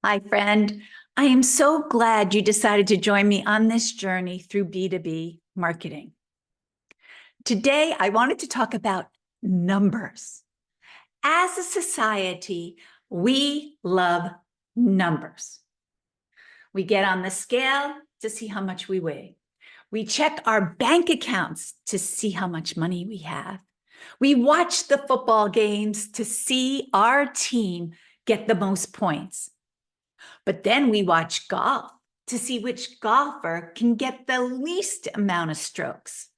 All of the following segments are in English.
Hi, friend. I am so glad you decided to join me on this journey through B2B marketing. Today, I wanted to talk about numbers. As a society, we love numbers. We get on the scale to see how much we weigh. We check our bank accounts to see how much money we have. We watch the football games to see our team get the most points. But then we watch golf to see which golfer can get the least amount of strokes.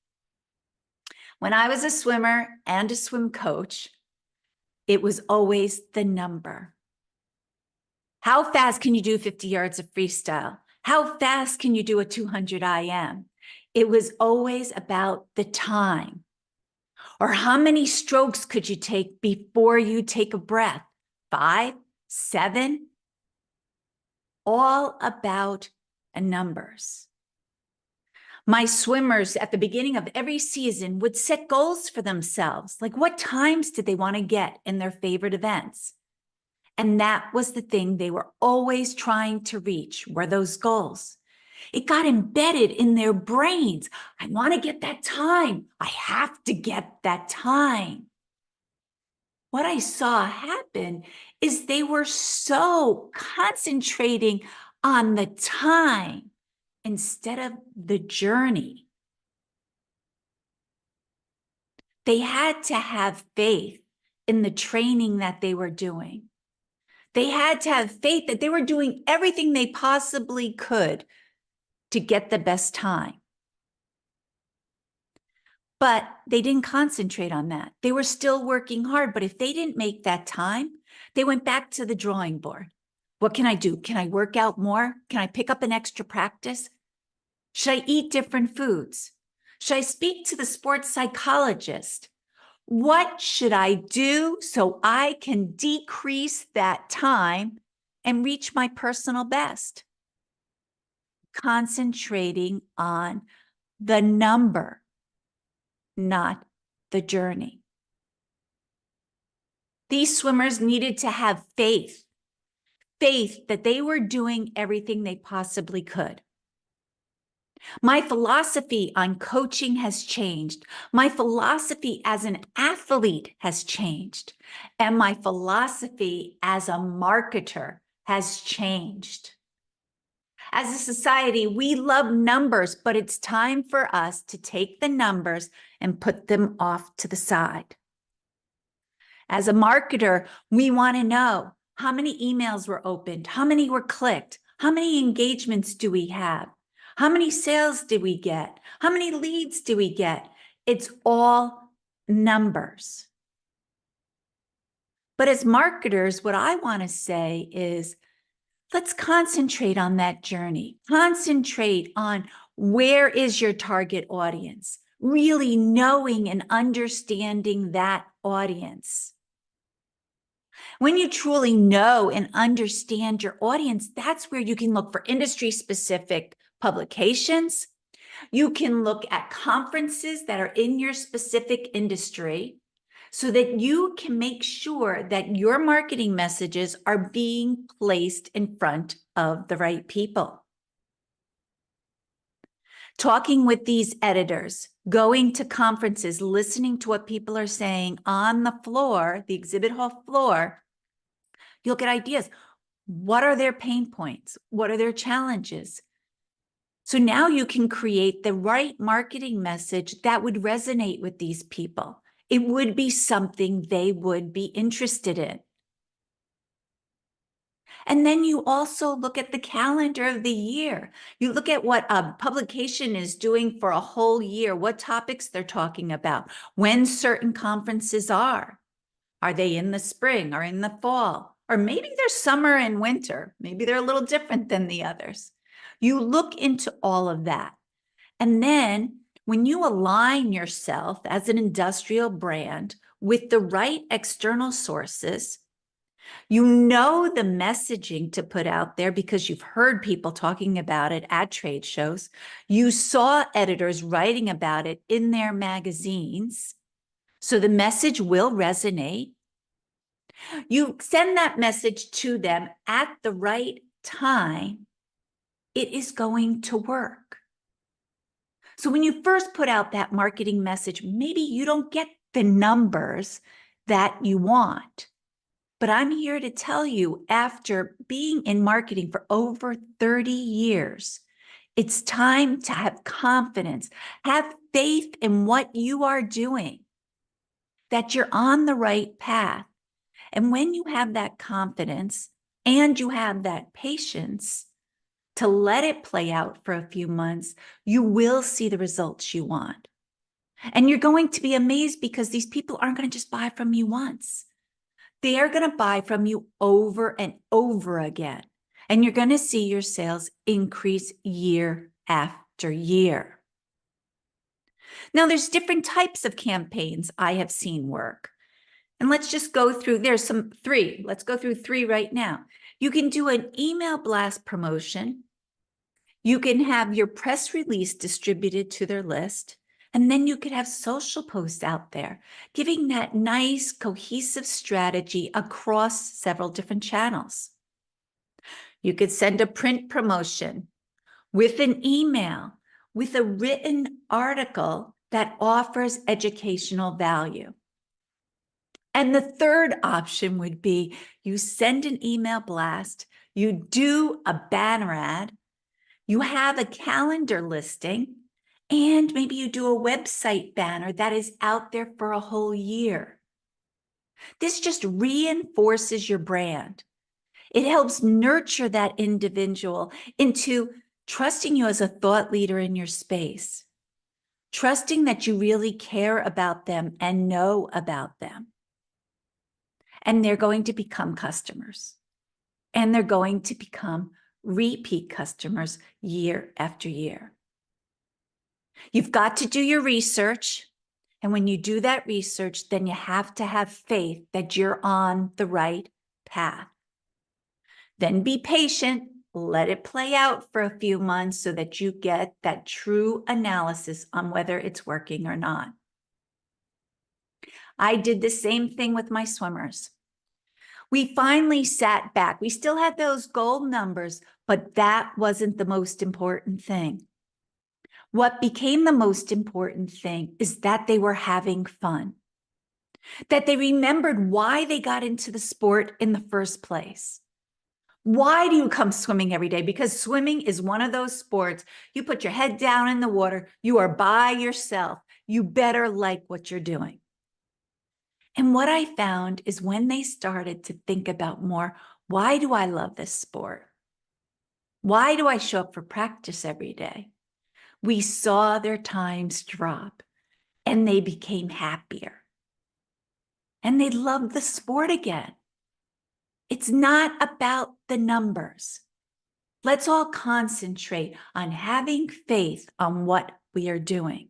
When I was a swimmer and a swim coach, it was always the number. How fast can you do 50 yards of freestyle? How fast can you do a 200 IM? It was always about the time. Or how many strokes could you take before you take a breath? 5, 7? All about numbers. My swimmers at the beginning of every season would set goals for themselves, like what times did they want to get in their favorite events? And that was the thing they were always trying to reach, were those goals. It got embedded in their brains. I want to get that time. I have to get that time. What I saw happen is they were so concentrating on the time instead of the journey. They had to have faith in the training that they were doing. They had to have faith that they were doing everything they possibly could to get the best time. But they didn't concentrate on that. They were still working hard, but if they didn't make that time, they went back to the drawing board. What can I do? Can I work out more? Can I pick up an extra practice? Should I eat different foods? Should I speak to the sports psychologist? What should I do so I can decrease that time and reach my personal best? Concentrating on the number, not the journey. These swimmers needed to have faith that they were doing everything they possibly could. My philosophy on coaching has changed. My philosophy as an athlete has changed. And my philosophy as a marketer has changed. As a society, we love numbers, but it's time for us to take the numbers and put them off to the side. As a marketer, we want to know how many emails were opened, how many were clicked, how many engagements do we have, how many sales did we get, how many leads do we get? It's all numbers. But as marketers, what I want to say is, let's concentrate on that journey. Concentrate on where is your target audience, really knowing and understanding that audience. When you truly know and understand your audience, that's where you can look for industry-specific publications. You can look at conferences that are in your specific industry so that you can make sure that your marketing messages are being placed in front of the right people. Talking with these editors, going to conferences, listening to what people are saying on the floor, the exhibit hall floor, you'll get ideas. What are their pain points? What are their challenges? So now you can create the right marketing message that would resonate with these people. It would be something they would be interested in. And then you also look at the calendar of the year. You look at what a publication is doing for a whole year, what topics they're talking about, when certain conferences are. Are they in the spring or in the fall? Or maybe they're summer and winter. Maybe they're a little different than the others. You look into all of that. And then when you align yourself as an industrial brand with the right external sources, you know the messaging to put out there because you've heard people talking about it at trade shows. You saw editors writing about it in their magazines. So the message will resonate. You send that message to them at the right time, it is going to work. So when you first put out that marketing message, maybe you don't get the numbers that you want. But I'm here to tell you, after being in marketing for over 30 years, it's time to have confidence, have faith in what you are doing, that you're on the right path. And when you have that confidence and you have that patience to let it play out for a few months, you will see the results you want. And you're going to be amazed because these people aren't going to just buy from you once. They are going to buy from you over and over again. And you're going to see your sales increase year after year. Now, there's different types of campaigns I have seen work. And let's just go through, there's three. Let's go through three right now. You can do an email blast promotion. You can have your press release distributed to their list. And then you could have social posts out there, giving that nice cohesive strategy across several different channels. You could send a print promotion with an email, with a written article that offers educational value. And the third option would be you send an email blast, you do a banner ad, you have a calendar listing, and maybe you do a website banner that is out there for a whole year. This just reinforces your brand. It helps nurture that individual into trusting you as a thought leader in your space, trusting that you really care about them and know about them. And they're going to become customers. And they're going to become repeat customers year after year. You've got to do your research. And when you do that research, then you have to have faith that you're on the right path. Then be patient, let it play out for a few months so that you get that true analysis on whether it's working or not. I did the same thing with my swimmers. We finally sat back. We still had those gold numbers, but that wasn't the most important thing. What became the most important thing is that they were having fun, that they remembered why they got into the sport in the first place. Why do you come swimming every day? Because swimming is one of those sports. You put your head down in the water. You are by yourself. You better like what you're doing. And what I found is when they started to think about more, why do I love this sport? Why do I show up for practice every day? We saw their times drop and they became happier. And they loved the sport again. It's not about the numbers. Let's all concentrate on having faith on what we are doing.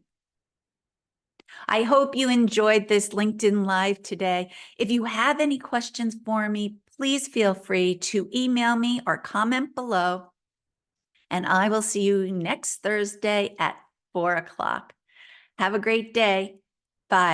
I hope you enjoyed this LinkedIn Live today. If you have any questions for me, please feel free to email me or comment below. And I will see you next Thursday at 4 o'clock. Have a great day. Bye.